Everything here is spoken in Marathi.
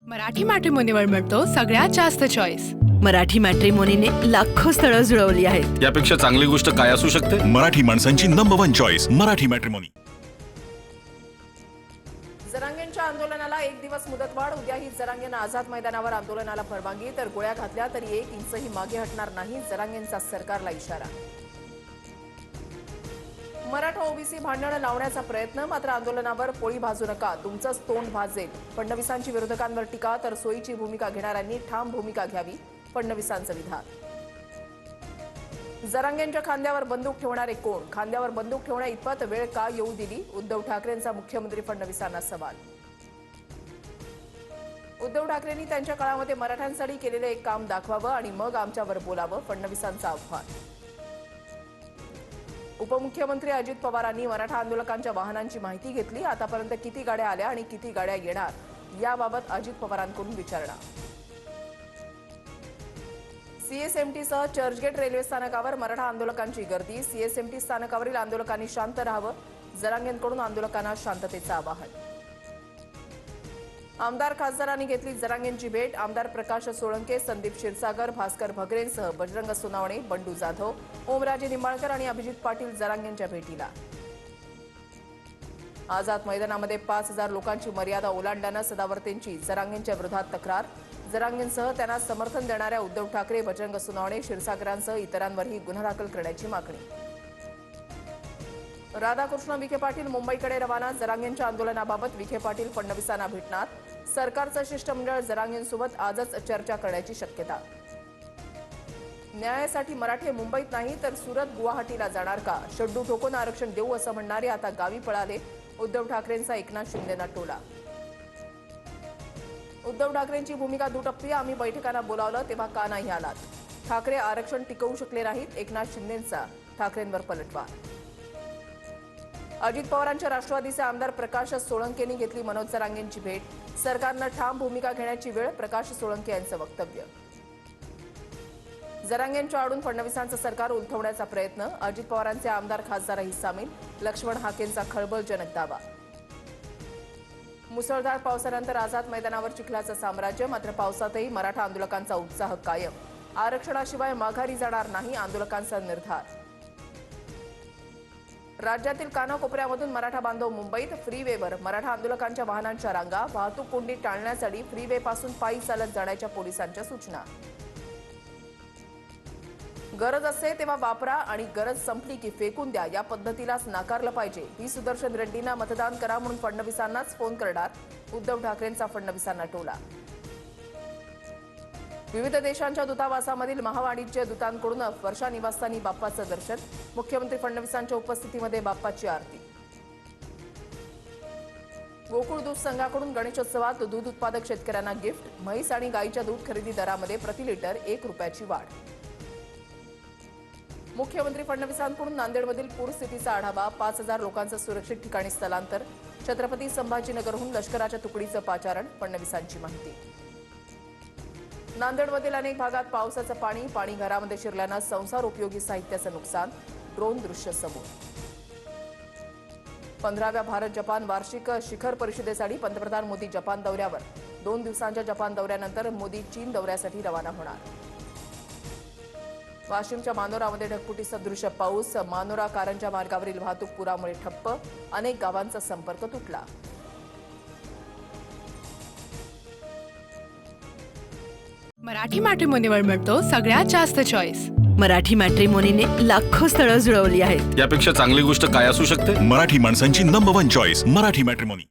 मराठी मॅट्रिमोनीवर मिळतो सगळ्यात जास्त चॉईस। मराठी मॅट्रिमोनीने लाखो स्थळं जुळवली आहेत। यापेक्षा चांगली गोष्ट काय असू शकते? मराठी माणसांची नंबर 1 चॉईस मराठी मॅट्रिमोनी। जरांगेंच्या आंदोलनाला एक दिवस मुदतवाढ। उद्याही जरांगेंना आझाद मैदानावर आंदोलनाला परवानगी, तर गोळ्या घातल्या तरी 1 इंचही मागे हटणार नाही, जरांगेंचा सरकारला इशारा। मराठा ओबीसी भांडण लावण्याचा प्रयत्न, मात्र आंदोलनावर पोळी भाजू नका, तुमचंच तोंड भाजेल। फडणवीसांची विरोधकांवर टीका, तर सोयीची भूमिका घेणाऱ्यांनी ठाम भूमिका घ्यावी, फडणवीसांचं विधान। जरांगेंच्या खांद्यावर बंदूक ठेवणारे कोण? खांद्यावर बंदूक ठेवण्या इतपत वेळ का येऊ दिली? उद्धव ठाकरेंचा मुख्यमंत्री फडणवीसांना सवाल। उद्धव ठाकरेंनी त्यांच्या काळामध्ये मराठ्यांसाठी केलेले एक काम दाखवावं आणि मग आमच्यावर बोलावं, फडणवीसांचं आव्हान। उपमुख्यमंत्री अजित पवारांनी मराठा आंदोलकांच्या वाहनांची माहिती घेतली। आतापर्यंत किती गाड्या आल्या आणि किती गाड्या येणार याबाबत अजित पवारांकडून विचारणा। सीएसएमटीसह चर्चगेट रेल्वे स्थानकावर मराठा आंदोलकांची गर्दी। सीएसएमटी स्थानकावरील आंदोलकांनी शांत राहावं, जरांगेंकडून आंदोलकांना शांततेचं आवाहन। आमदार खासदारांनी घेतली जरांगेंची भेट। आमदार प्रकाश सोळंके, संदीप क्षीरसागर, भास्कर भगरेंसह बजरंग सोनावणे, बंडू जाधव, ओमराजे निंबाळकर आणि अभिजित पाटील जरांगेंच्या भेटीला। आझाद मैदानामध्ये 5000 लोकांची मर्यादा ओलांडल्यानं सदावर्तेंची जरांगेंच्या विरोधात तक्रार। जरांगेंसह त्यांना समर्थन देणाऱ्या उद्धव ठाकरे, बजरंग सोनावणे, क्षीरसागरांसह इतरांवरही गुन्हा दाखल करण्याची मागणी। राधाकृष्ण विखे पाटील मुंबईकडे रवाना। जरांगेंच्या आंदोलनाबाबत विखे पाटील फडणवीसांना भेटणार। सरकारचं शिष्टमंडळ जरांगेंसोबत आजच चर्चा करण्याची शक्यता। न्यायासाठी मराठे मुंबईत नाही तर सुरत गुवाहाटीला जाणार का? शेड्डू ठोकून आरक्षण देऊ असं म्हणणारे आता गावी पळाले, उद्धव ठाकरेंचा एकनाथ शिंदेंना टोला। उद्धव ठाकरेंची भूमिका दुटप्पी, आम्ही बैठकांना बोलावलं तेव्हा का नाही आलात? ठाकरे आरक्षण टिकवू शकले नाहीत, एकनाथ शिंदेंचा ठाकरेंवर पलटवार। अजित पवारांच्या राष्ट्रवादीचे आमदार प्रकाश सोळंकेंनी घेतली मनोज जरांगेंची भेट। सरकारनं ठाम भूमिका घेण्याची वेळ, प्रकाश सोळंके यांचं वक्तव्य। जरांगेंच्या आडून फडणवीसांचं सरकार उलथवण्याचा प्रयत्न, अजित पवारांचे आमदार खासदारही सामील, लक्ष्मण हाकेंचा खळबळजनक दावा। मुसळधार पावसानंतर आझाद मैदानावर चिखलाचं साम्राज्य, मात्र पावसातही मराठा आंदोलकांचा उत्साह कायम। आरक्षणाशिवाय माघारी जाणार नाही, आंदोलकांचा निर्धार। राज्यातील कानाकोपऱ्यामधून मराठा बांधव मुंबईत। फ्रीवेवर मराठा आंदोलकांच्या वाहनांच्या रांगा, वाहतूक कोंडी टाळण्यासाठी फ्रीवेपासून पायी चालत जाण्याच्या पोलिसांच्या सूचना। गरज असते तेव्हा वापरा आणि गरज संपली की फेकून द्या, या पद्धतीलाच नाकारलं पाहिजे। व्ही सुदर्शन रेड्डींना मतदान करा म्हणून फडणवीसांनाच फोन करणार, उद्धव ठाकरेंचा फडणवीसांना टोला। विविध देशांच्या दूतावासामधील महावाणिज्य दूतांकडून वर्षा निवासस्थानी बाप्पाचं दर्शन, मुख्यमंत्री फडणवीसांच्या उपस्थितीमध्ये बाप्पाची आरती। गोकुळ दूध संघाकडून गणेशोत्सवात दूध उत्पादक शेतकऱ्यांना गिफ्ट, म्हैस आणि गाईच्या दूध खरेदी दरामध्ये प्रति लिटर 1 रुपयाची वाढ। मुख्यमंत्री फडणवीसांकडून नांदेडमधील पूरस्थितीचा आढावा, 5000 लोकांचं सुरक्षित ठिकाणी स्थलांतर, छत्रपती संभाजीनगरहून लष्कराच्या तुकडीचं पाचारण, फडणवीसांची माहिती। नांदेडमधील अनेक भागात पावसाचं पाणी घरामध्ये शिरल्यानं संसार उपयोगी साहित्याचं नुकसान, ड्रोन दृश्य समोर। 15व्या भारत जपान वार्षिक शिखर परिषदेसाठी पंतप्रधान मोदी जपान दौऱ्यावर। 2 दिवसांच्या जपान दौऱ्यानंतर मोदी चीन दौऱ्यासाठी रवाना होणार। वाशिमच्या मानोरामध्ये ढगफुटी सदृश पाऊस, मानोरा कारंजा मार्गावरील वाहतूक पुरामुळे ठप्प, अनेक गावांचा संपर्क तुटला। मराठी मॅट्रिमोनीवर मिळतो सगळ्यात जास्त चॉईस। मराठी मॅट्रिमोनीने लाखो स्थळं जुळवली आहेत। यापेक्षा चांगली गोष्ट काय असू शकते? मराठी माणसांची नंबर 1 चॉईस मराठी मॅट्रिमोनी।